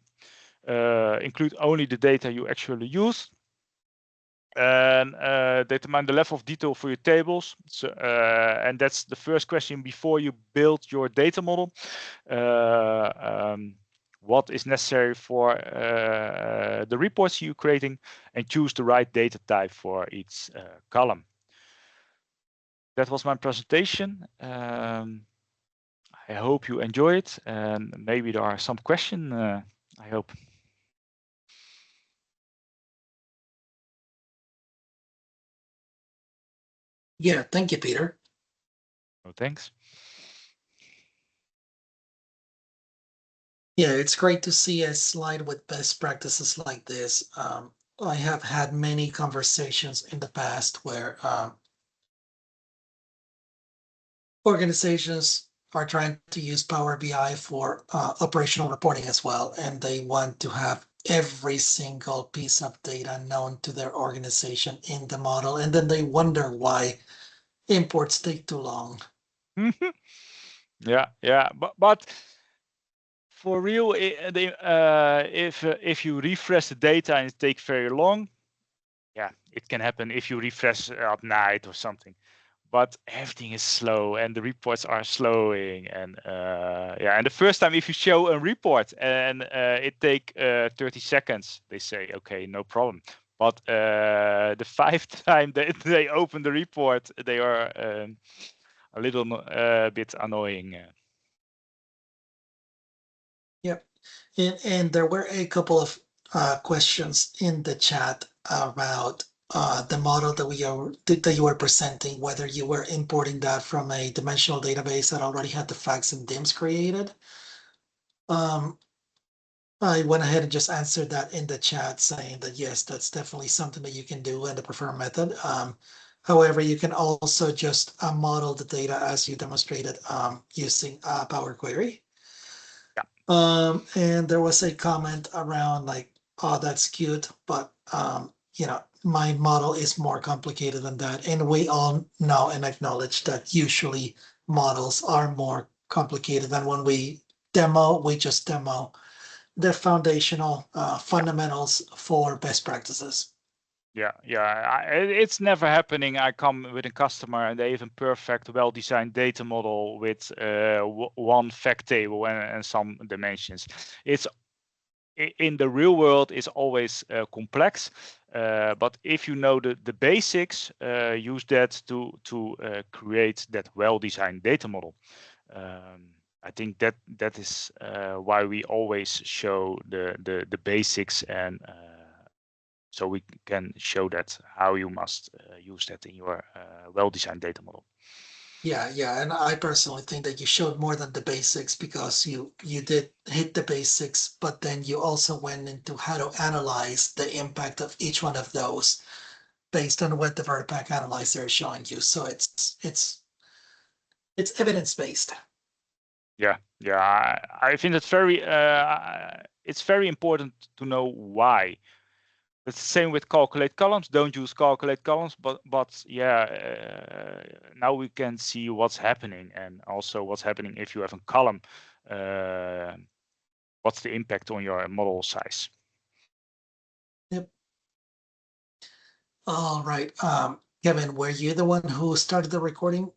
Include only the data you actually use. And determine the level of detail for your tables. So, and that's the first question before you build your data model. what is necessary for the reports you're creating, and choose the right data type for each column. That was my presentation. I hope you enjoy it, and maybe there are some questions, I hope. Yeah, thank you, Peter. Oh, thanks. Yeah, it's great to see a slide with best practices like this. I have had many conversations in the past where organizations are trying to use Power BI for operational reporting as well, and they want to have every single piece of data known to their organization in the model, and then they wonder why imports take too long. Yeah, but for real, if you refresh the data and it takes very long, yeah, it can happen if you refresh at night or something. But everything is slow and the reports are slowing, and yeah, and the first time if you show a report and it take 30 seconds, they say okay, no problem. But the 5th time they open the report, they are a little bit annoying. Yep. And there were a couple of questions in the chat about the model that you were presenting, whether you were importing that from a dimensional database that already had the facts and DIMs created. I went ahead and just answered that in the chat, saying that yes, that's definitely something that you can do and the preferred method. However, you can also just model the data as you demonstrated using Power Query. And there was a comment around like, oh, that's cute, but you know, my model is more complicated than that. And we all know and acknowledge that usually models are more complicated than when we just demo the foundational fundamentals for best practices. Yeah, it's never happening. I come with a customer and they have a perfect, well-designed data model with one fact table and some dimensions. It's in the real world is always complex, but if you know the basics, use that to create that well-designed data model. I think that is why we always show the basics, and so we can show that how you must use that in your well-designed data model. Yeah, and I personally think that you showed more than the basics, because you did hit the basics, but then you also went into how to analyze the impact of each one of those based on what the Vertipack analyzer is showing you. So it's evidence-based. Yeah, I think it's very important to know why. It's the same with calculate columns. Don't use calculate columns, but yeah, now we can see what's happening, and also what's happening if you have a column. What's the impact on your model size? Yep. All right. Kevin, were you the one who started the recording?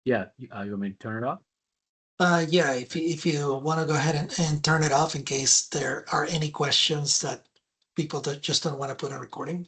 Yeah, you want me to turn it off? Yeah, if you want to go ahead and turn it off in case there are any questions that people that just don't want to put on recording.